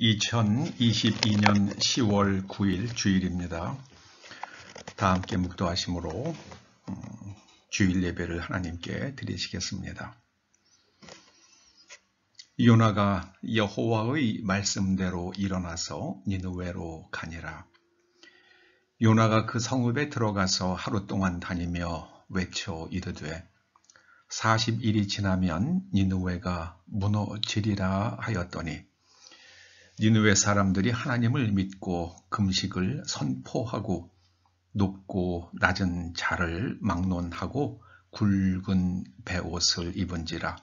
2022년 10월 9일 주일입니다. 다 함께 묵도하심으로 주일 예배를 하나님께 드리시겠습니다. 요나가 여호와의 말씀대로 일어나서 니느웨로 가니라. 요나가 그 성읍에 들어가서 하루 동안 다니며 외쳐 이르되 40일이 지나면 니느웨가 무너지리라 하였더니 니느웨 사람들이 하나님을 믿고 금식을 선포하고 높고 낮은 자를 막론하고 굵은 베옷을 입은지라.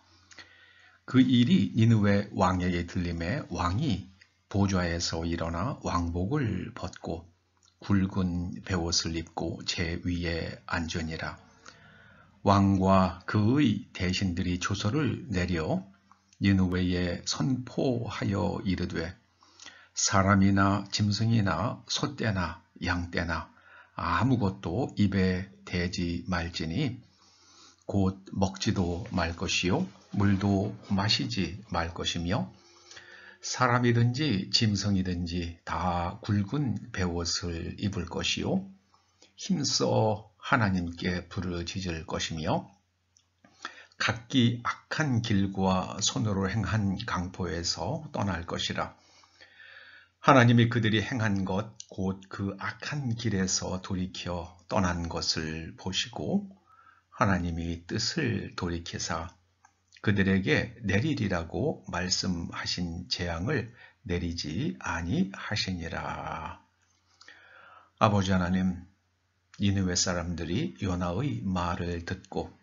그 일이 니느웨 왕에게 들림에 왕이 보좌에서 일어나 왕복을 벗고 굵은 베옷을 입고 제 위에 앉으니라. 왕과 그의 대신들이 조서를 내려 니느웨에 선포하여 이르되 사람이나 짐승이나 소떼나 양떼나 아무것도 입에 대지 말지니 곧 먹지도 말 것이요 물도 마시지 말 것이며 사람이든지 짐승이든지 다 굵은 베옷을 입을 것이요 힘써 하나님께 부르짖을 것이며 각기 악한 길과 손으로 행한 강포에서 떠날 것이라. 하나님이 그들이 행한 것 곧 그 악한 길에서 돌이켜 떠난 것을 보시고 하나님이 뜻을 돌이키사 그들에게 내리리라고 말씀하신 재앙을 내리지 아니하시니라. 아버지 하나님, 니느웨 사람들이 요나의 말을 듣고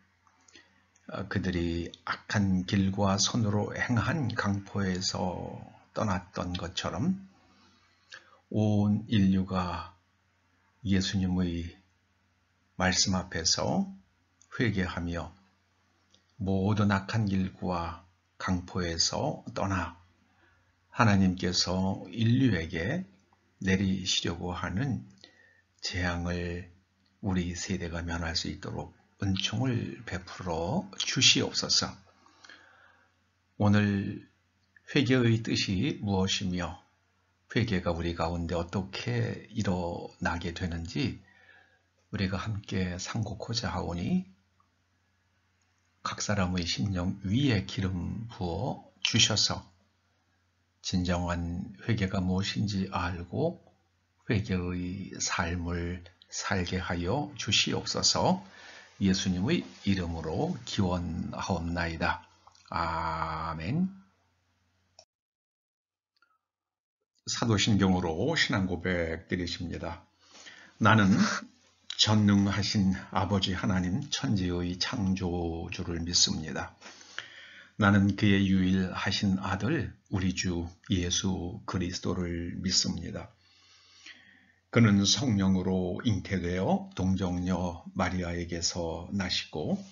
그들이 악한 길과 손으로 행한 강포에서 떠났던 것처럼 온 인류가 예수님의 말씀 앞에서 회개하며 모든 악한 길과 강포에서 떠나 하나님께서 인류에게 내리시려고 하는 재앙을 우리 세대가 면할 수 있도록 은총을 베풀어 주시옵소서. 오늘 회개의 뜻이 무엇이며 회개가 우리 가운데 어떻게 일어나게 되는지 우리가 함께 상고코자 하오니 각 사람의 심령 위에 기름 부어 주셔서 진정한 회개가 무엇인지 알고 회개의 삶을 살게 하여 주시옵소서. 예수님의 이름으로 기원하옵나이다. 아멘. 사도신경으로 신앙고백 드리십니다. 나는 전능하신 아버지 하나님 천지의 창조주를 믿습니다. 나는 그의 유일하신 아들 우리 주 예수 그리스도를 믿습니다. 그는 성령으로 잉태되어 동정녀 마리아에게서 나시고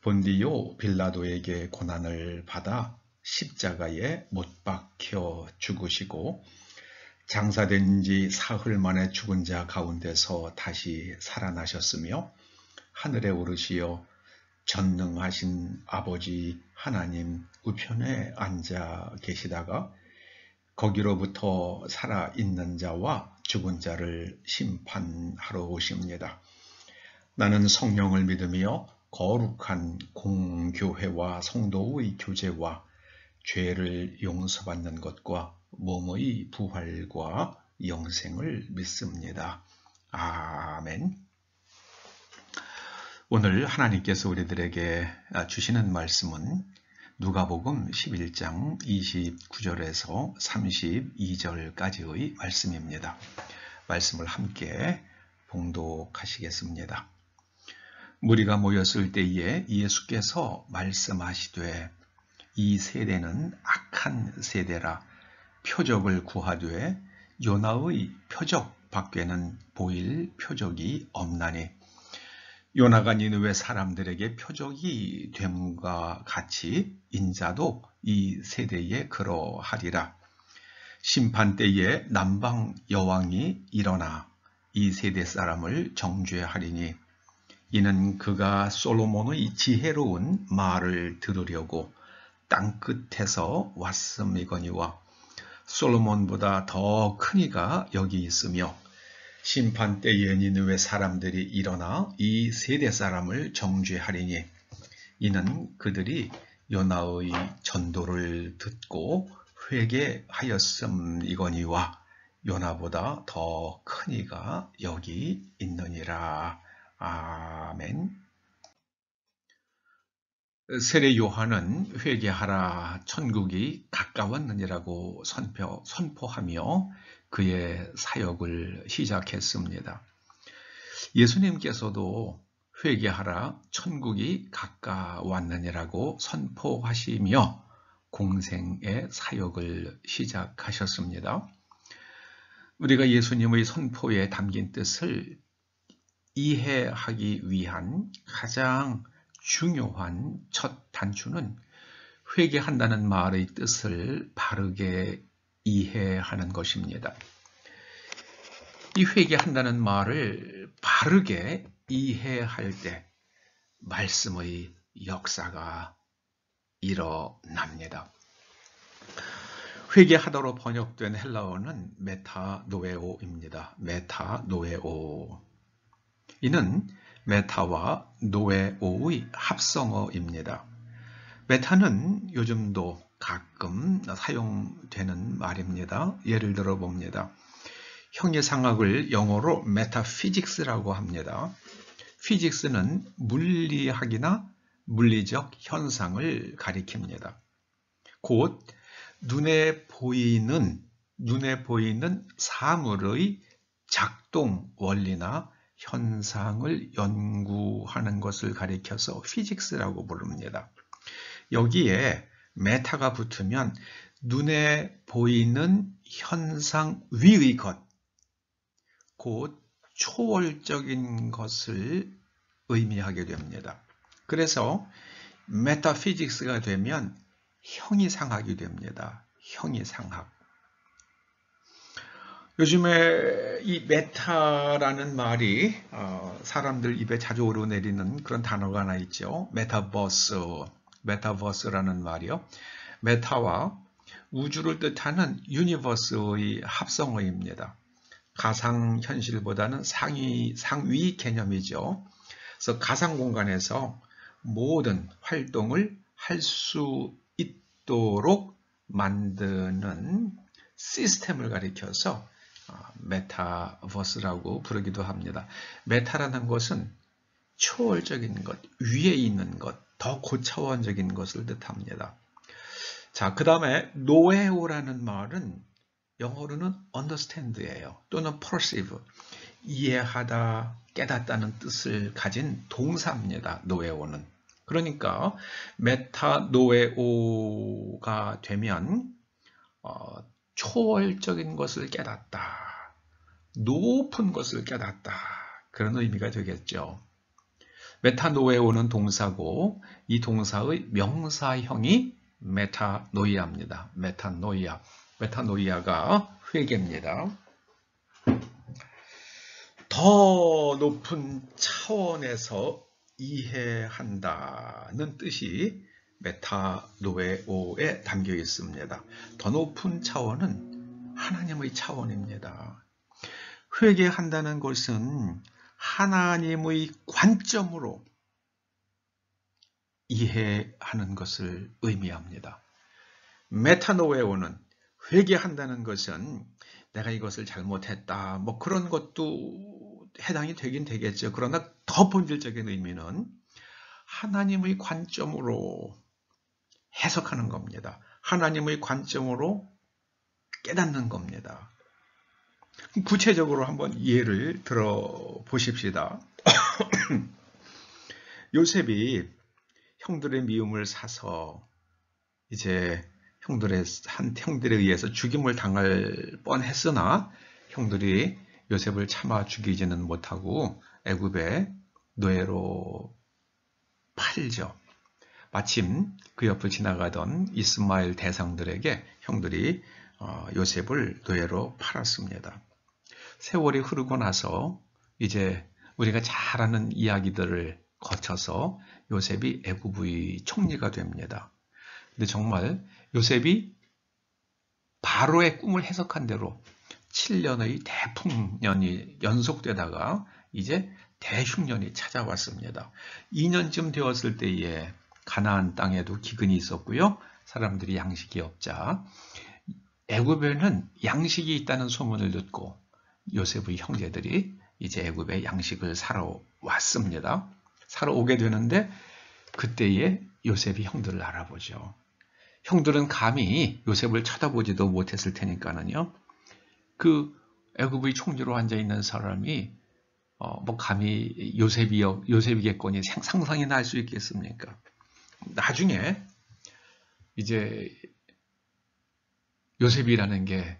본디오 빌라도에게 고난을 받아 십자가에 못 박혀 죽으시고 장사된 지 사흘 만에 죽은 자 가운데서 다시 살아나셨으며 하늘에 오르시어 전능하신 아버지 하나님 우편에 앉아 계시다가 거기로부터 살아있는 자와 죽은 자를 심판하러 오십니다. 나는 성령을 믿으며 거룩한 공교회와 성도의 교제와 죄를 용서받는 것과 몸의 부활과 영생을 믿습니다. 아멘. 오늘 하나님께서 우리들에게 주시는 말씀은 누가복음 11장 29절에서 32절까지의 말씀입니다. 말씀을 함께 봉독하시겠습니다. 무리가 모였을 때에 예수께서 말씀하시되 이 세대는 악한 세대라 표적을 구하되 요나의 표적 밖에는 보일 표적이 없나니 요나가 니느웨 사람들에게 표적이 됨과 같이 인자도 이 세대에 그러하리라. 심판 때에 남방 여왕이 일어나 이 세대 사람을 정죄하리니 이는 그가 솔로몬의 지혜로운 말을 들으려고 땅끝에서 왔음이거니와 솔로몬보다 더 큰 이가 여기 있으며 심판 때에 니느웨 사람들이 일어나 이 세대 사람을 정죄하리니 이는 그들이 요나의 전도를 듣고 회개하였음이거니와 요나보다 더 큰 이가 여기 있느니라. 아멘. 세례 요한은 회개하라 천국이 가까웠느니라고 선포하며 그의 사역을 시작했습니다. 예수님께서도 회개하라 천국이 가까웠느니라고 선포하시며 공생의 사역을 시작하셨습니다. 우리가 예수님의 선포에 담긴 뜻을 이해하기 위한 가장 중요한 첫 단추는 회개한다는 말의 뜻을 바르게 이해하는 것입니다. 이 회개한다는 말을 바르게 이해할 때 말씀의 역사가 일어납니다. 회개하다로 번역된 헬라어는 메타노에오입니다. 메타노에오. 이는 메타와 노에오의 합성어입니다. 메타는 요즘도 가끔 사용되는 말입니다. 예를 들어 봅니다. 형이상학을 영어로 메타피직스라고 합니다. 피직스는 물리학이나 물리적 현상을 가리킵니다. 곧 눈에 보이는 사물의 작동 원리나 현상을 연구하는 것을 가리켜서 피직스라고 부릅니다. 여기에 메타가 붙으면 눈에 보이는 현상 위의 것, 곧 초월적인 것을 의미하게 됩니다. 그래서 메타피직스가 되면 형이상학이 됩니다. 형이상학. 요즘에 이 메타라는 말이 사람들 입에 자주 오르내리는 그런 단어가 하나 있죠. 메타버스라는 말이요. 메타와 우주를 뜻하는 유니버스의 합성어입니다. 가상현실보다는 상위 개념이죠. 그래서 가상 공간에서 모든 활동을 할 수 있도록 만드는 시스템을 가리켜서 메타버스라고 부르기도 합니다. 메타라는 것은 초월적인 것, 위에 있는 것, 더 고차원적인 것을 뜻합니다. 자, 그 다음에 노에오라는 말은 영어로는 understand예요. 또는 perceive, 이해하다, 깨닫다는 뜻을 가진 동사입니다. 노에오는. 그러니까 메타노에오가 되면 초월적인 것을 깨닫다, 높은 것을 깨닫다, 그런 의미가 되겠죠. 메타노에오는 동사고 이 동사의 명사형이 메타노이아입니다. 메타노이아가 회개입니다. 더 높은 차원에서 이해한다는 뜻이 메타노에오에 담겨 있습니다. 더 높은 차원은 하나님의 차원입니다. 회개한다는 것은 하나님의 관점으로 이해하는 것을 의미합니다. 메타노에오는 회개한다는 것은 내가 이것을 잘못했다, 뭐 그런 것도 해당이 되긴 되겠죠. 그러나 더 본질적인 의미는 하나님의 관점으로 해석하는 겁니다. 하나님의 관점으로 깨닫는 겁니다. 구체적으로 한번 예를 들어 보십시다. 요셉이 형들의 미움을 사서 이제 형들에 의해서 죽임을 당할 뻔했으나 형들이 요셉을 참아 죽이지는 못하고 애굽의 노예로 팔죠. 마침 그 옆을 지나가던 이스마엘 대상들에게 형들이 요셉을 노예로 팔았습니다. 세월이 흐르고 나서 이제 우리가 잘 아는 이야기들을 거쳐서 요셉이 애굽의 총리가 됩니다. 근데 정말 요셉이 바로의 꿈을 해석한 대로 7년의 대풍년이 연속되다가 이제 대흉년이 찾아왔습니다. 2년쯤 되었을 때에 가나안 땅에도 기근이 있었고요. 사람들이 양식이 없자 애굽에는 양식이 있다는 소문을 듣고 요셉의 형제들이 이제 애굽에 양식을 사러 왔습니다. 사러 오게 되는데 그때에 요셉이 형들을 알아보죠. 형들은 감히 요셉을 쳐다보지도 못했을 테니까는요. 그 애굽의 총리로 앉아 있는 사람이 뭐 감히 요셉이겠거니 상상이나 할 수 있겠습니까? 나중에 이제 요셉이라는 게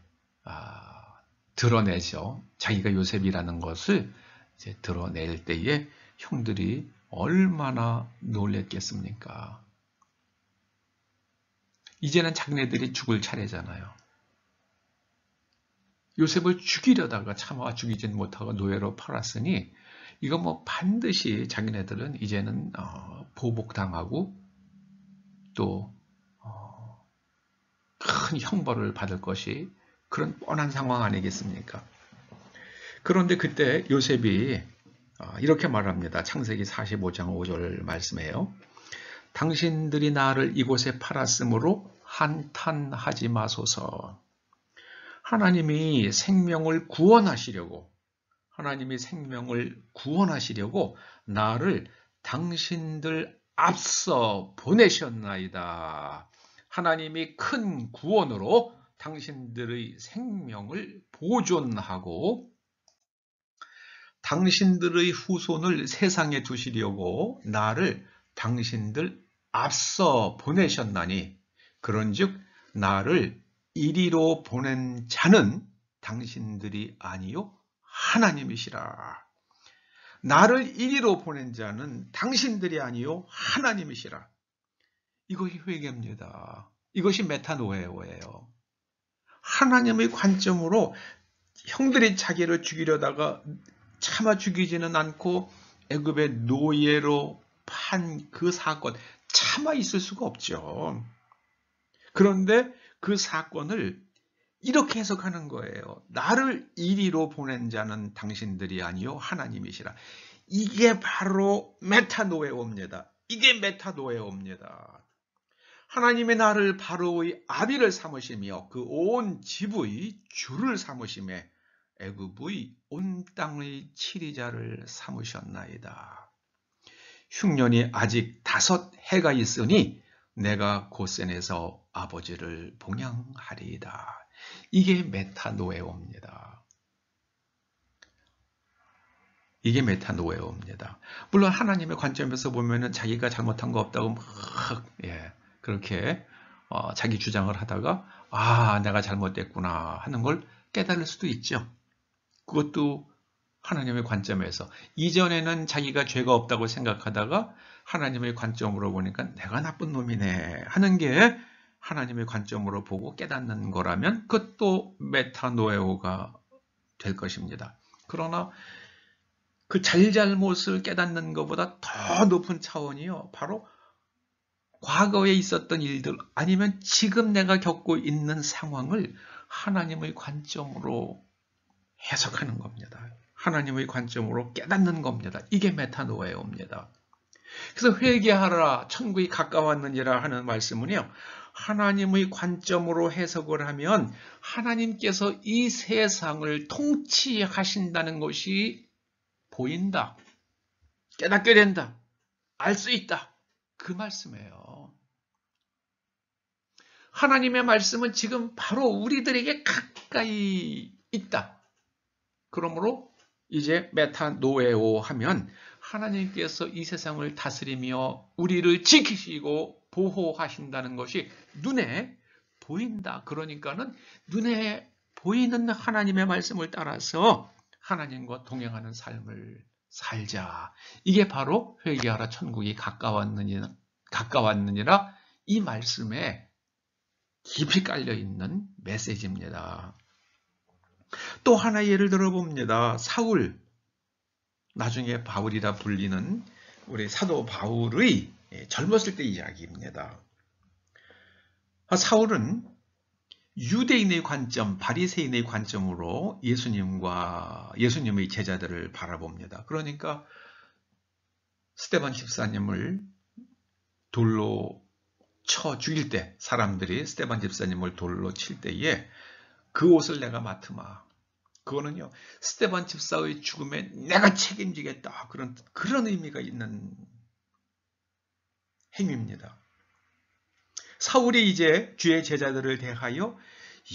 드러내죠. 자기가 요셉이라는 것을 이제 드러낼 때에 형들이 얼마나 놀랬겠습니까? 이제는 자기네들이 죽을 차례잖아요. 요셉을 죽이려다가 차마 죽이진 못하고 노예로 팔았으니 이거 뭐 반드시 자기네들은 이제는 보복당하고 또 큰 형벌을 받을 것이 그런 뻔한 상황 아니겠습니까? 그런데 그때 요셉이 이렇게 말합니다. 창세기 45장 5절 말씀이에요. 당신들이 나를 이곳에 팔았으므로 한탄하지 마소서. 하나님이 생명을 구원하시려고 나를 당신들 앞서 보내셨나이다. 하나님이 큰 구원으로 당신들의 생명을 보존하고 당신들의 후손을 세상에 두시려고 나를 당신들 앞서 보내셨나니 그런즉 나를 이리로 보낸 자는 당신들이 아니요 하나님이시라. 나를 이리로 보낸 자는 당신들이 아니요 하나님이시라. 이것이 회개입니다. 이것이 메타노에오예요. 하나님의 관점으로 형들이 자기를 죽이려다가 차마 죽이지는 않고 애굽의 노예로 판 그 사건 차마 있을 수가 없죠. 그런데 그 사건을 이렇게 해석하는 거예요. 나를 이리로 보낸 자는 당신들이 아니요 하나님이시라. 이게 바로 메타노에오입니다. 이게 메타노에오입니다. 하나님의 나를 바로의 아비를 삼으시며 그 온 집의 주를 삼으시며 애굽의 온 땅의 치리자를 삼으셨나이다. 흉년이 아직 5 해가 있으니 내가 고센에서 아버지를 봉양하리이다. 이게 메타노에오입니다. 이게 메타노에오입니다. 물론 하나님의 관점에서 보면은 자기가 잘못한 거 없다고 막 그렇게 자기 주장을 하다가 내가 잘못됐구나 하는 걸 깨달을 수도 있죠. 그것도 하나님의 관점에서 이전에는 자기가 죄가 없다고 생각하다가 하나님의 관점으로 보니까 내가 나쁜 놈이네 하는 게 하나님의 관점으로 보고 깨닫는 거라면 그것도 메타노에오가 될 것입니다. 그러나 그 잘잘못을 깨닫는 것보다 더 높은 차원이요. 바로 과거에 있었던 일들 아니면 지금 내가 겪고 있는 상황을 하나님의 관점으로 해석하는 겁니다. 하나님의 관점으로 깨닫는 겁니다. 이게 메타노에오입니다. 그래서 회개하라 천국이 가까웠느니라 하는 말씀은요. 하나님의 관점으로 해석을 하면 하나님께서 이 세상을 통치하신다는 것이 보인다. 깨닫게 된다. 알 수 있다. 그 말씀이에요. 하나님의 말씀은 지금 바로 우리들에게 가까이 있다. 그러므로 이제 메타노에오 하면 하나님께서 이 세상을 다스리며 우리를 지키시고 보호하신다는 것이 눈에 보인다. 그러니까는 눈에 보이는 하나님의 말씀을 따라서 하나님과 동행하는 삶을 살자. 이게 바로 회개하라 천국이 가까웠느니라 이 말씀에 깊이 깔려있는 메시지입니다. 또 하나 예를 들어봅니다. 사울, 나중에 바울이라 불리는 우리 사도 바울의 젊었을 때 이야기입니다. 사울은 유대인의 관점, 바리새인의 관점으로 예수님의 제자들을 바라봅니다. 그러니까 스데반 집사님을 돌로 쳐 죽일 때, 사람들이 스데반 집사님을 돌로 칠 때에 그 옷을 내가 맡으마. 그거는요, 스데반 집사의 죽음에 내가 책임지겠다. 그런 의미가 있는 행위입니다. 사울이 이제 주의 제자들을 대하여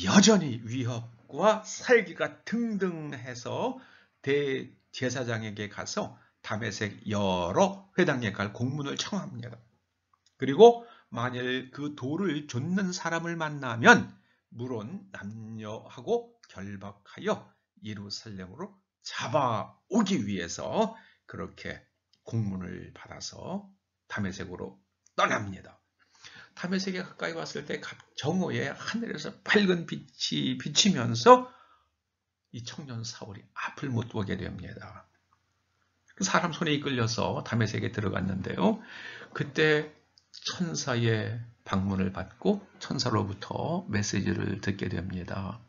여전히 위협과 살기가 등등해서 대제사장에게 가서 다메섹 여러 회당에 갈 공문을 청합니다. 그리고 만일 그 돌을 좇는 사람을 만나면 물론 남녀하고 결박하여 예루살렘으로 잡아오기 위해서 그렇게 공문을 받아서 다메섹으로 떠납니다. 다메섹에 가까이 왔을 때 정오에 하늘에서 밝은 빛이 비치면서 이 청년 사울이 앞을 못 보게 됩니다. 사람 손에 이끌려서 다메섹에 들어갔는데요. 그때 천사의 방문을 받고 천사로부터 메시지를 듣게 됩니다.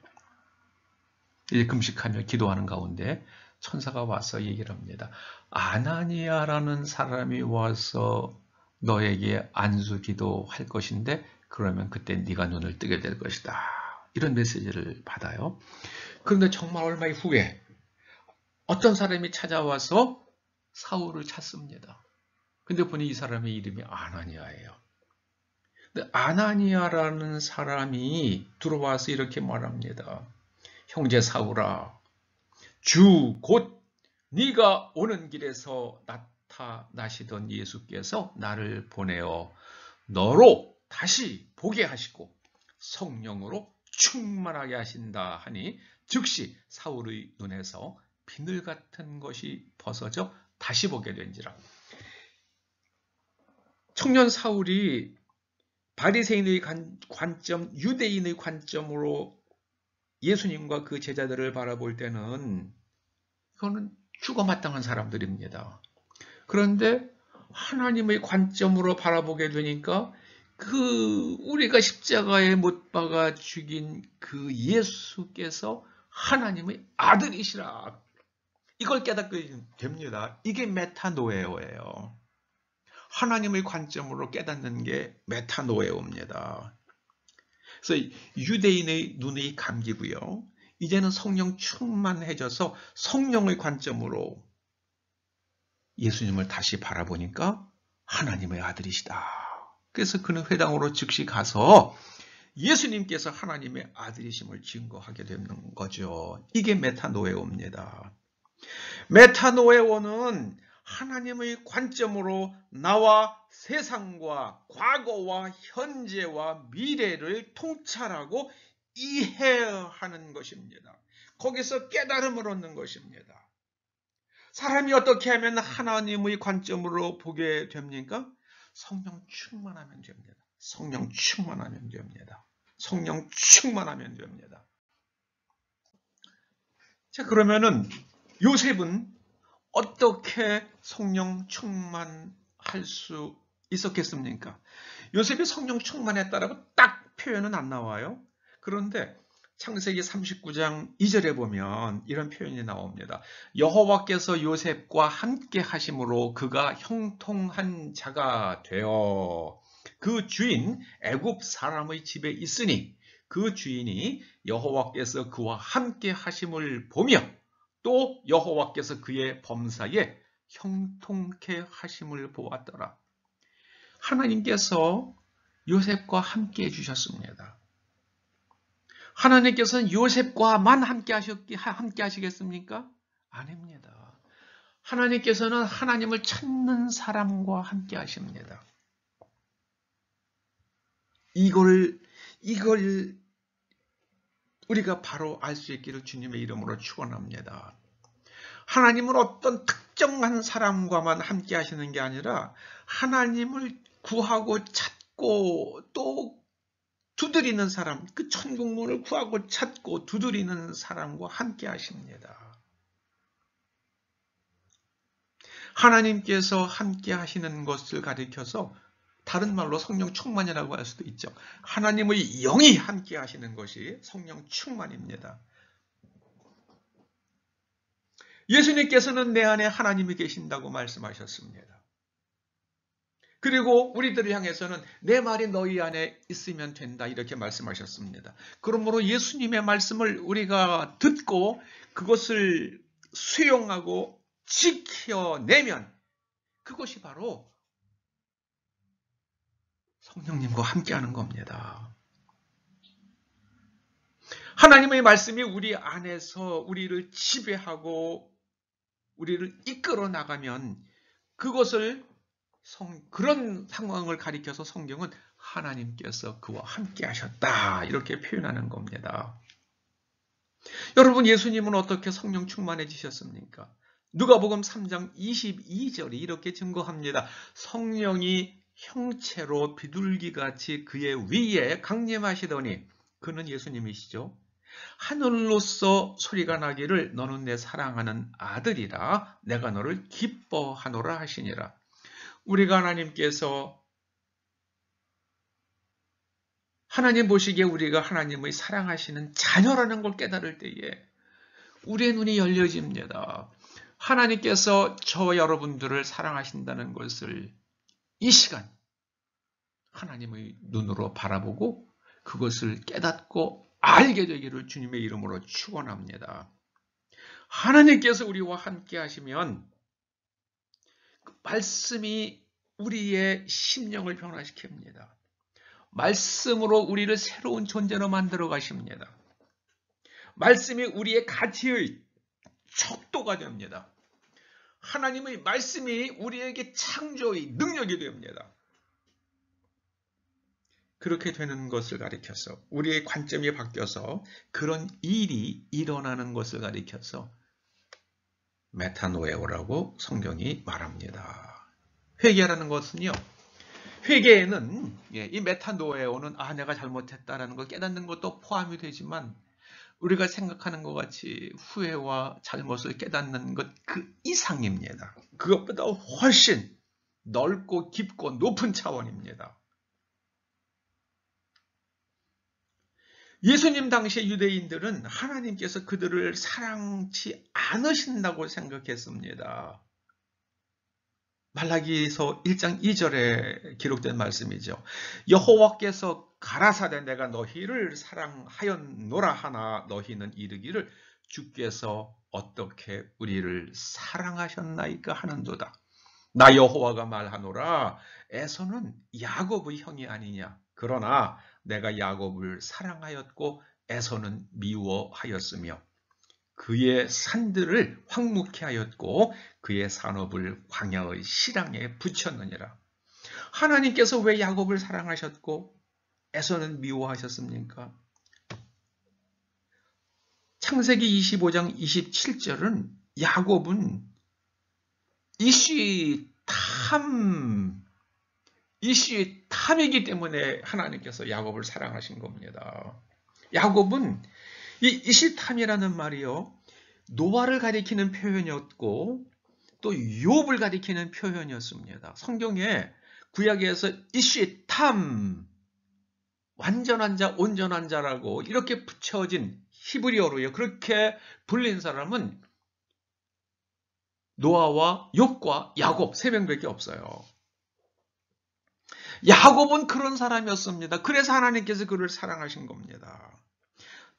이제 금식하며 기도하는 가운데 천사가 와서 얘기를 합니다. 아나니아라는 사람이 와서 너에게 안수 기도할 것인데 그러면 그때 네가 눈을 뜨게 될 것이다. 이런 메시지를 받아요. 그런데 정말 얼마 후에 어떤 사람이 찾아와서 사울을 찾습니다. 근데 보니 이 사람의 이름이 아나니아예요. 근데 아나니아라는 사람이 들어와서 이렇게 말합니다. 형제 사울아, 주 곧 네가 오는 길에서 나타나시던 예수께서 나를 보내어 너로 다시 보게 하시고 성령으로 충만하게 하신다 하니 즉시 사울의 눈에서 비늘 같은 것이 벗어져 다시 보게 된지라. 청년 사울이 바리새인의 관점, 유대인의 관점으로 예수님과 그 제자들을 바라볼 때는 이거는 죽어마땅한 사람들입니다. 그런데 하나님의 관점으로 바라보게 되니까 우리가 십자가에 못 박아 죽인 그 예수께서 하나님의 아들이시라. 이걸 깨닫게 됩니다. 이게 메타노에오예요. 하나님의 관점으로 깨닫는 게 메타노에오입니다. 그래서 유대인의 눈이 감기고요. 이제는 성령 충만해져서 성령의 관점으로 예수님을 다시 바라보니까 하나님의 아들이시다. 그래서 그는 회당으로 즉시 가서 예수님께서 하나님의 아들이심을 증거하게 되는 거죠. 이게 메타노에오입니다. 메타노에오는 하나님의 관점으로 나와 세상과 과거와 현재와 미래를 통찰하고 이해하는 것입니다. 거기서 깨달음을 얻는 것입니다. 사람이 어떻게 하면 하나님의 관점으로 보게 됩니까? 성령 충만하면 됩니다. 성령 충만하면 됩니다. 성령 충만하면 됩니다. 자, 그러면은 요셉은 어떻게 성령 충만할 수 있었겠습니까? 요셉이 성령 충만했다라고 딱 표현은 안 나와요. 그런데 창세기 39장 2절에 보면 이런 표현이 나옵니다. 여호와께서 요셉과 함께 하심으로 그가 형통한 자가 되어 그 주인 애굽 사람의 집에 있으니 그 주인이 여호와께서 그와 함께 하심을 보며 또 여호와께서 그의 범사에 형통케 하심을 보았더라. 하나님께서 요셉과 함께 해주셨습니다. 하나님께서는 요셉과만 함께 하시겠습니까? 아닙니다. 하나님께서는 하나님을 찾는 사람과 함께 하십니다. 이걸 우리가 바로 알 수 있기를 주님의 이름으로 축원합니다. 하나님은 어떤 특정한 사람과만 함께 하시는 게 아니라 하나님을 구하고 찾고 또 두드리는 사람, 그 천국문을 구하고 찾고 두드리는 사람과 함께 하십니다. 하나님께서 함께 하시는 것을 가리켜서 다른 말로 성령 충만이라고 할 수도 있죠. 하나님의 영이 함께 하시는 것이 성령 충만입니다. 예수님께서는 내 안에 하나님이 계신다고 말씀하셨습니다. 그리고 우리들을 향해서는 내 말이 너희 안에 있으면 된다 이렇게 말씀하셨습니다. 그러므로 예수님의 말씀을 우리가 듣고 그것을 수용하고 지켜내면 그것이 바로 성령님과 함께하는 겁니다. 하나님의 말씀이 우리 안에서 우리를 지배하고 우리를 이끌어 나가면 그것을 그런 상황을 가리켜서 성경은 하나님께서 그와 함께 하셨다 이렇게 표현하는 겁니다. 여러분, 예수님은 어떻게 성령 충만해지셨습니까? 누가복음 3장 22절이 이렇게 증거합니다. 성령이 형체로 비둘기같이 그의 위에 강림하시더니, 그는 예수님이시죠. 하늘로서 소리가 나기를 너는 내 사랑하는 아들이라 내가 너를 기뻐하노라 하시니라. 우리가 하나님께서 하나님 보시기에 우리가 하나님의 사랑하시는 자녀라는 걸 깨달을 때에 우리의 눈이 열려집니다. 하나님께서 저 여러분들을 사랑하신다는 것을 이 시간 하나님의 눈으로 바라보고 그것을 깨닫고 알게 되기를 주님의 이름으로 축원합니다. 하나님께서 우리와 함께 하시면 그 말씀이 우리의 심령을 변화시킵니다. 말씀으로 우리를 새로운 존재로 만들어 가십니다. 말씀이 우리의 가치의 척도가 됩니다. 하나님의 말씀이 우리에게 창조의 능력이 됩니다. 그렇게 되는 것을 가리켜서 우리의 관점이 바뀌어서 그런 일이 일어나는 것을 가리켜서 메타노에오라고 성경이 말합니다. 회개라는 것은요, 회개에는 이 메타노에오는 내가 잘못했다라는 걸 깨닫는 것도 포함이 되지만 우리가 생각하는 것 같이 후회와 잘못을 깨닫는 것 그 이상입니다. 그것보다 훨씬 넓고 깊고 높은 차원입니다. 예수님 당시의 유대인들은 하나님께서 그들을 사랑치 않으신다고 생각했습니다. 말라기서 1장 2절에 기록된 말씀이죠. 여호와께서 가라사대 내가 너희를 사랑하였노라 하나 너희는 이르기를 주께서 어떻게 우리를 사랑하셨나이까 하는도다. 나 여호와가 말하노라 에서는 야곱의 형이 아니냐. 그러나 내가 야곱을 사랑하였고 에서는 미워하였으며 그의 산들을 황무케 하였고 그의 산업을 광야의 실황에 붙였느니라. 하나님께서 왜 야곱을 사랑하셨고 에서는 미워하셨습니까? 창세기 25장 27절은 야곱은 이슈의 탐이기 때문에 하나님께서 야곱을 사랑하신 겁니다. 야곱은 이 이시탐이라는 말이요, 노아를 가리키는 표현이었고 또 욥을 가리키는 표현이었습니다. 성경에 구약에서 이시탐, 완전한 자, 온전한 자라고 이렇게 붙여진 히브리어로요, 그렇게 불린 사람은 노아와 욥과 야곱 세 명밖에 없어요. 야곱은 그런 사람이었습니다. 그래서 하나님께서 그를 사랑하신 겁니다.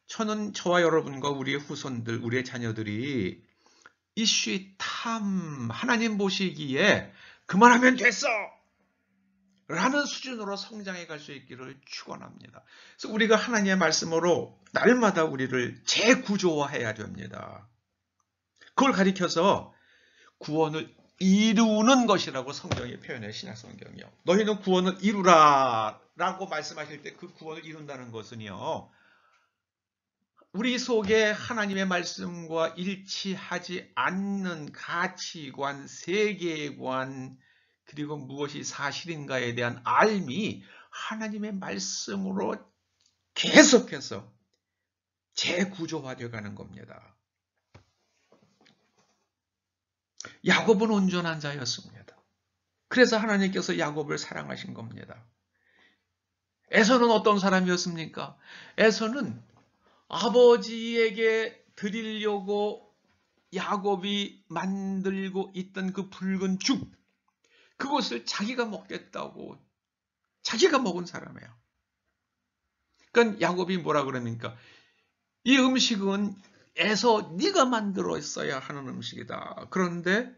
저와 여러분과 우리의 후손들, 우리의 자녀들이 이슈탐, 하나님 보시기에 그만하면 됐어! 라는 수준으로 성장해 갈 수 있기를 축원합니다. 그래서 우리가 하나님의 말씀으로 날마다 우리를 재구조화해야 됩니다. 그걸 가리켜서 구원을 이루는 것이라고 성경이 표현해, 신약성경이요. 너희는 구원을 이루라 라고 말씀하실 때 그 구원을 이룬다는 것은요, 우리 속에 하나님의 말씀과 일치하지 않는 가치관, 세계관, 그리고 무엇이 사실인가에 대한 알미, 하나님의 말씀으로 계속해서 재구조화되어 가는 겁니다. 야곱은 온전한 자였습니다. 그래서 하나님께서 야곱을 사랑하신 겁니다. 에서는 어떤 사람이었습니까? 에서는 아버지에게 드리려고 야곱이 만들고 있던 그 붉은 죽, 그것을 자기가 먹겠다고 자기가 먹은 사람이에요. 그러니까 야곱이 뭐라 그러니까 이 음식은 에서 네가 만들었어야 하는 음식이다. 그런데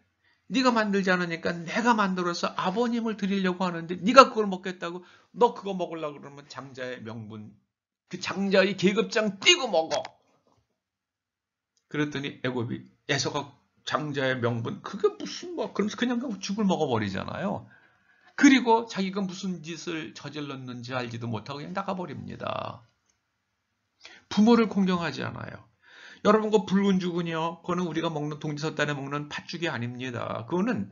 네가 만들지 않으니까 내가 만들어서 아버님을 드리려고 하는데 네가 그걸 먹겠다고, 너 그거 먹으려고 그러면 장자의 명분, 그 장자의 계급장 띄고 먹어. 그랬더니 애굽이 에서가 장자의 명분, 그게 무슨 뭐, 그러면서 그냥 죽을 먹어버리잖아요. 그리고 자기가 무슨 짓을 저질렀는지 알지도 못하고 그냥 나가버립니다. 부모를 공경하지 않아요. 여러분, 그 붉은 죽은요, 그거는 우리가 먹는 동지섰단에 먹는 팥죽이 아닙니다. 그거는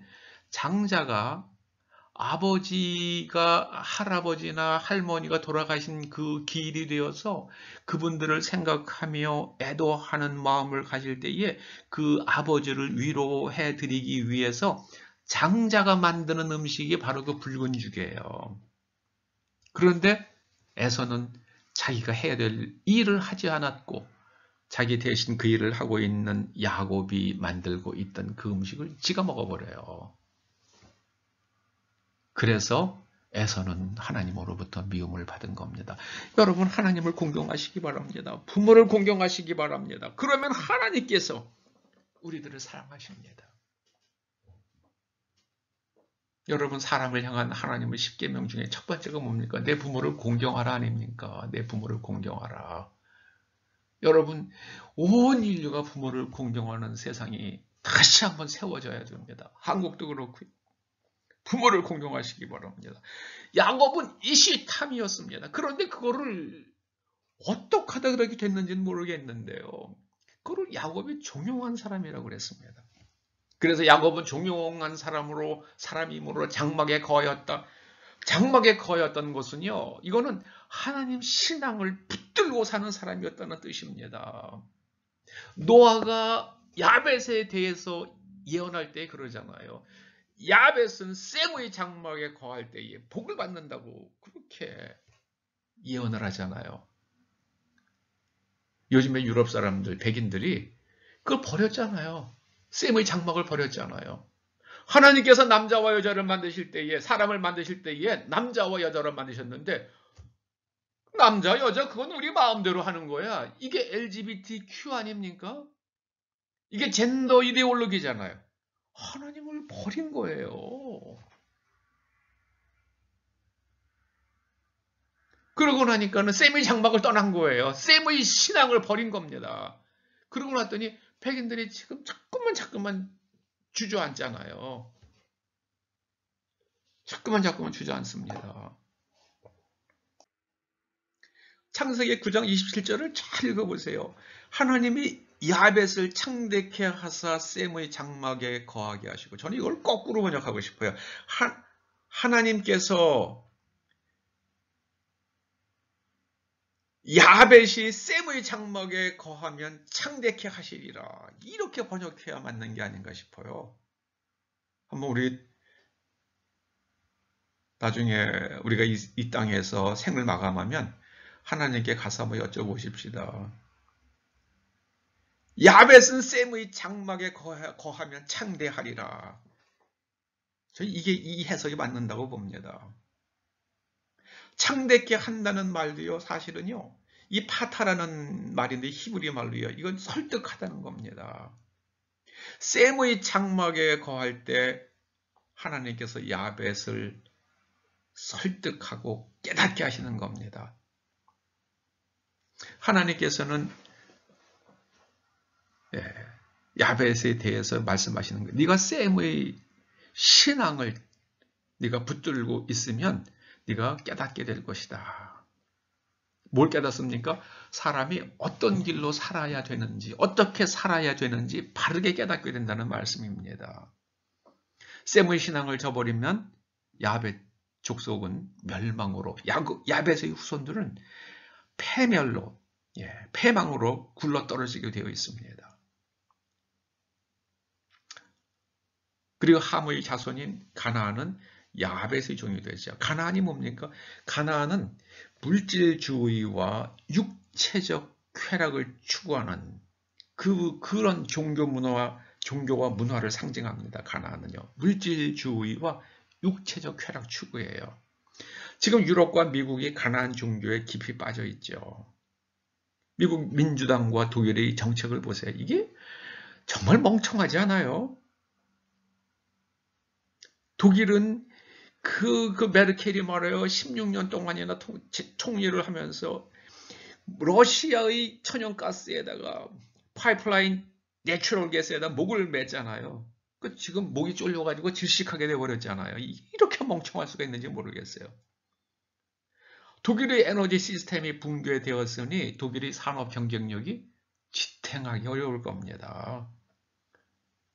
장자가 아버지가 할아버지나 할머니가 돌아가신 그 길이 되어서 그분들을 생각하며 애도하는 마음을 가질 때에 그 아버지를 위로해 드리기 위해서 장자가 만드는 음식이 바로 그 붉은 죽이에요. 그런데 에서는 자기가 해야 될 일을 하지 않았고 자기 대신 그 일을 하고 있는 야곱이 만들고 있던 그 음식을 지가 먹어버려요. 그래서 에서는 하나님으로부터 미움을 받은 겁니다. 여러분, 하나님을 공경하시기 바랍니다. 부모를 공경하시기 바랍니다. 그러면 하나님께서 우리들을 사랑하십니다. 여러분, 사람을 향한 하나님의 10계명 중에 첫 번째가 뭡니까? 내 부모를 공경하라 아닙니까? 내 부모를 공경하라. 여러분, 온 인류가 부모를 공경하는 세상이 다시 한번 세워져야 됩니다. 한국도 그렇고요. 부모를 공경하시기 바랍니다. 야곱은 이시탐이었습니다. 그런데 그거를 어떻게 하다 그렇게 됐는지는 모르겠는데요. 그걸 야곱이 종용한 사람이라고 그랬습니다. 그래서 야곱은 종용한 사람이므로 장막에 거하였다. 장막에 거하였던 것은요, 이거는 하나님 신앙을 붙들고 사는 사람이었다는 뜻입니다. 노아가 야벳에 대해서 예언할 때 그러잖아요. 야벳은 셈의 장막에 거할 때에 복을 받는다고 그렇게 예언을 하잖아요. 요즘에 유럽 사람들, 백인들이 그걸 버렸잖아요. 셈의 장막을 버렸잖아요. 하나님께서 남자와 여자를 만드실 때에, 사람을 만드실 때에 남자와 여자를 만드셨는데 남자, 여자 그건 우리 마음대로 하는 거야. 이게 LGBTQ 아닙니까? 이게 젠더 이데올로기잖아요. 하나님을 버린 거예요. 그러고 나니까는 셈의 장막을 떠난 거예요. 셈의 신앙을 버린 겁니다. 그러고 났더니 백인들이 지금 자꾸만 주저앉잖아요. 자꾸만 주저앉습니다. 창세기 9장 27절을 잘 읽어보세요. 하나님이 야벳을 창대케 하사 셈의 장막에 거하게 하시고, 저는 이걸 거꾸로 번역하고 싶어요. 하나님께서 야벳이 셈의 장막에 거하면 창대케 하시리라. 이렇게 번역해야 맞는 게 아닌가 싶어요. 한번 우리 나중에 우리가 이 땅에서 생을 마감하면 하나님께 가서 한번 여쭤보십시다. 야벳은 셈의 장막에 거하면 창대하리라. 저는 이게 이 해석이 맞는다고 봅니다. 창대케 한다는 말도요, 사실은요, 이 파타라는 말인데 히브리 말로요, 이건 설득하다는 겁니다. 셈의 장막에 거할 때 하나님께서 야벳을 설득하고 깨닫게 하시는 겁니다. 하나님께서는 야벳에 대해서 말씀하시는 거예요. 네가 셈의 신앙을 네가 붙들고 있으면 네가 깨닫게 될 것이다. 뭘 깨닫습니까? 사람이 어떤 길로 살아야 되는지, 어떻게 살아야 되는지 바르게 깨닫게 된다는 말씀입니다. 셈의 신앙을 저버리면 야벳 족속은 멸망으로, 야벳의 후손들은 패멸로, 패망으로 굴러 떨어지게 되어 있습니다. 그리고 함의 자손인 가나안은 야벳의 종이 되죠. 가나안이 뭡니까? 가나안은 물질주의와 육체적 쾌락을 추구하는 그런 종교와 문화를 상징합니다. 가나안은요. 물질주의와 육체적 쾌락 추구예요. 지금 유럽과 미국이 가나안 종교에 깊이 빠져 있죠. 미국 민주당과 독일의 정책을 보세요. 이게 정말 멍청하지 않아요? 독일은 그 메르켈이 말해요. 16년 동안이나 총리를 하면서 러시아의 천연가스에다가 파이프라인 내추럴 가스에다 목을 맸잖아요. 지금 목이 쫄려가지고 질식하게 돼버렸잖아요. 이렇게 멍청할 수가 있는지 모르겠어요. 독일의 에너지 시스템이 붕괴되었으니 독일의 산업 경쟁력이 지탱하기 어려울 겁니다.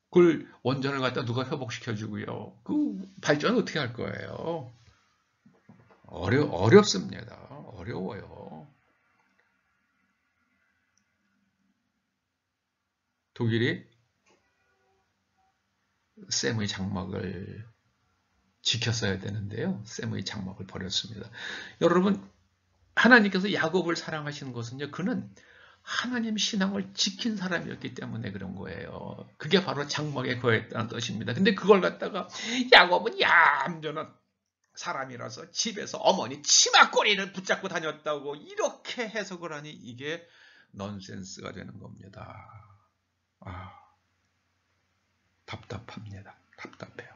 그걸 원전을 갖다 누가 회복시켜주고요. 그 발전은 어떻게 할 거예요? 어렵습니다. 어려워요. 독일이 셈의 장막을 지켰어야 되는데요. 셈의 장막을 버렸습니다. 여러분, 하나님께서 야곱을 사랑하시는 것은요, 그는 하나님 신앙을 지킨 사람이었기 때문에 그런 거예요. 그게 바로 장막에 거했다는 뜻입니다. 근데 그걸 갖다가 야곱은 얌전한 사람이라서 집에서 어머니 치마꼬리를 붙잡고 다녔다고 이렇게 해석을 하니 이게 넌센스가 되는 겁니다. 답답합니다. 답답해요.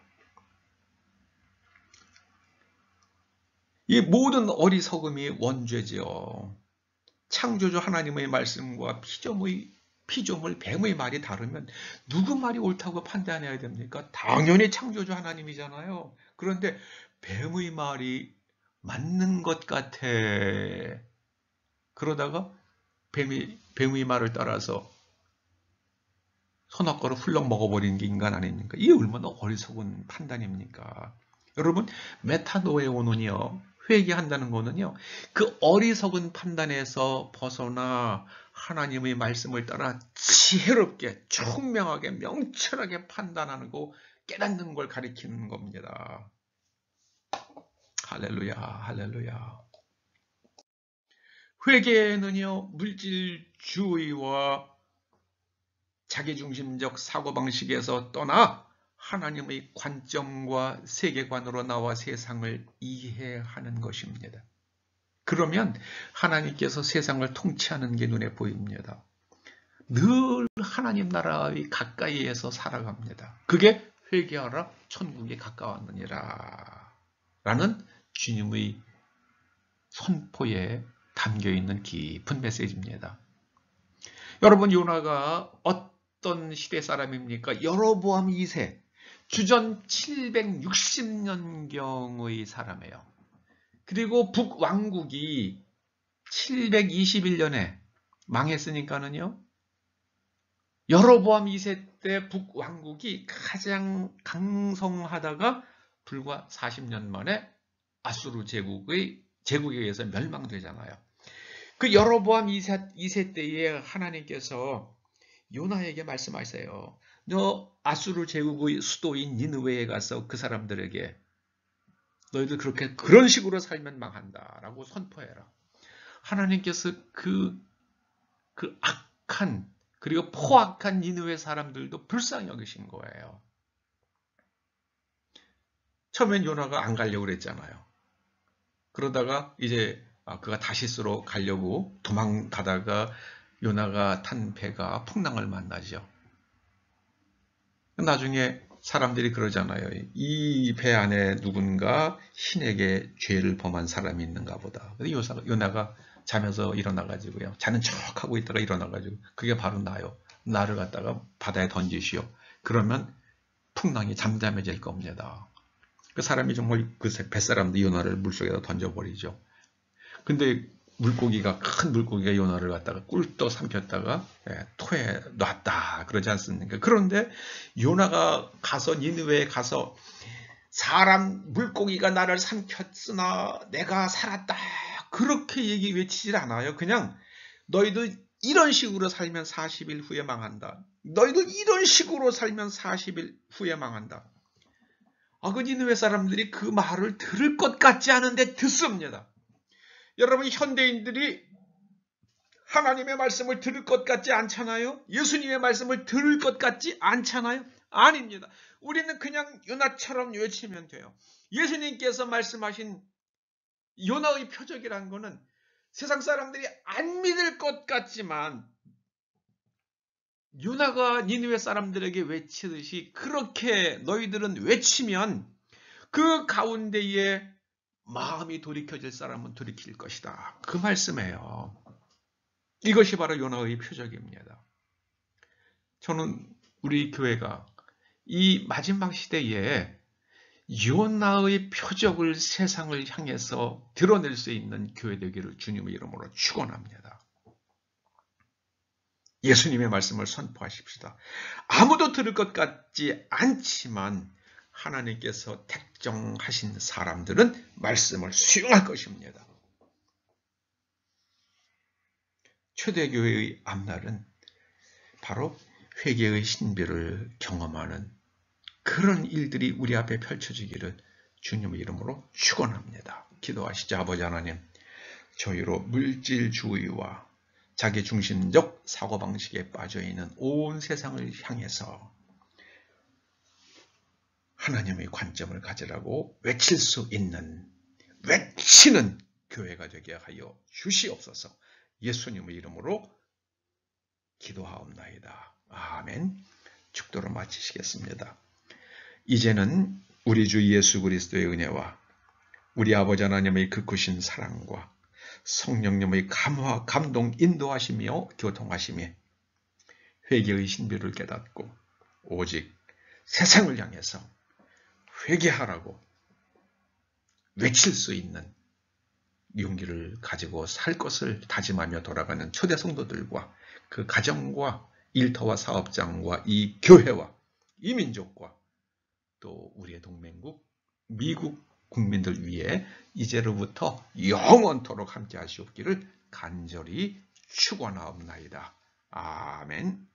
이 모든 어리석음이 원죄지요. 창조주 하나님의 말씀과 피조물 뱀의 말이 다르면 누구 말이 옳다고 판단해야 됩니까? 당연히 창조주 하나님이잖아요. 그런데 뱀의 말이 맞는 것 같아. 그러다가 뱀의 말을 따라서 선악과를 훌렁 먹어버리는 게 인간 아닙니까? 이게 얼마나 어리석은 판단입니까? 여러분, 메타노에오는요, 회개한다는 거는요, 그 어리석은 판단에서 벗어나 하나님의 말씀을 따라 지혜롭게, 총명하게, 명철하게 판단하는 거, 깨닫는 걸 가리키는 겁니다. 할렐루야, 할렐루야. 회개는요, 물질주의와 자기중심적 사고방식에서 떠나 하나님의 관점과 세계관으로 나와 세상을 이해하는 것입니다. 그러면 하나님께서 세상을 통치하는 게 눈에 보입니다. 늘 하나님 나라의 가까이에서 살아갑니다. 그게 회개하라 천국에 가까웠느니라 라는 주님의 선포에 담겨있는 깊은 메시지입니다. 여러분, 요나가 어떤 시대 사람입니까? 여로보암 2세, 주전 760년경의 사람이에요. 그리고 북왕국이 721년에 망했으니까는요, 여로보암 2세 때 북왕국이 가장 강성하다가 불과 40년 만에 아수르 제국에 의해서 멸망되잖아요. 그 여로보암 2세 때에 하나님께서 요나에게 말씀하세요. 너 아수르 제국의 수도인 니느웨에 가서 그 사람들에게 너희들 그런 식으로 살면 망한다라고 선포해라. 하나님께서 그 악한 그리고 포악한 니느웨 사람들도 불쌍히 여기신 거예요. 처음엔 요나가 안 가려고 그랬잖아요. 그러다가 이제 그가 다시스로 가려고 도망가다가 요나가 탄 배가 풍랑을 만나죠. 나중에 사람들이 그러잖아요. 이 배 안에 누군가 신에게 죄를 범한 사람이 있는가 보다. 그래서 요나가 자면서 일어나가지고요. 자는 척하고 있다가 일어나가지고 그게 바로 나요. 나를 갖다가 바다에 던지시오. 그러면 풍랑이 잠잠해질 겁니다. 그 사람이 정말 그 뱃사람도 요나를 물속에다 던져버리죠. 근데 큰 물고기가 요나를 갖다가 꿀떡 삼켰다가 토에 놨다 그러지 않습니까? 그런데 요나가 가서 니느웨에 가서 사람 물고기가 나를 삼켰으나 내가 살았다 그렇게 외치질 않아요. 그냥 너희들 이런 식으로 살면 40일 후에 망한다. 너희들 이런 식으로 살면 40일 후에 망한다. 그 니느웨 사람들이 그 말을 들을 것 같지 않은데 듣습니다. 여러분, 현대인들이 하나님의 말씀을 들을 것 같지 않잖아요? 예수님의 말씀을 들을 것 같지 않잖아요? 아닙니다. 우리는 그냥 요나처럼 외치면 돼요. 예수님께서 말씀하신 요나의 표적이라는 것은 세상 사람들이 안 믿을 것 같지만 요나가 니느웨 사람들에게 외치듯이 그렇게 너희들은 외치면 그 가운데에 마음이 돌이켜질 사람은 돌이킬 것이다. 그 말씀이에요. 이것이 바로 요나의 표적입니다. 저는 우리 교회가 이 마지막 시대에 요나의 표적을 세상을 향해서 드러낼 수 있는 교회 되기를 주님의 이름으로 축원합니다. 예수님의 말씀을 선포하십시다. 아무도 들을 것 같지 않지만 하나님께서 택정하신 사람들은 말씀을 수용할 것입니다. 초대교회의 앞날은 바로 회개의 신비를 경험하는 그런 일들이 우리 앞에 펼쳐지기를 주님의 이름으로 축원합니다. 기도하시죠. 아버지 하나님, 저희로 물질주의와 자기중심적 사고방식에 빠져있는 온 세상을 향해서 하나님의 관점을 가지라고 외칠 수 있는, 외치는 교회가 되게 하여 주시옵소서. 예수님의 이름으로 기도하옵나이다. 아멘. 축도로 마치시겠습니다. 이제는 우리 주 예수 그리스도의 은혜와 우리 아버지 하나님의 극구신 사랑과 성령님의 감화, 감동, 인도하시며 교통하시며 회개의 신비를 깨닫고 오직 세상을 향해서 회개하라고 외칠 수 있는 용기를 가지고 살 것을 다짐하며 돌아가는 초대 성도들과 그 가정과 일터와 사업장과 이 교회와 이 민족과 또 우리의 동맹국 미국 국민들 위해 이제로부터 영원토록 함께 하시옵기를 간절히 축원하옵나이다. 아멘.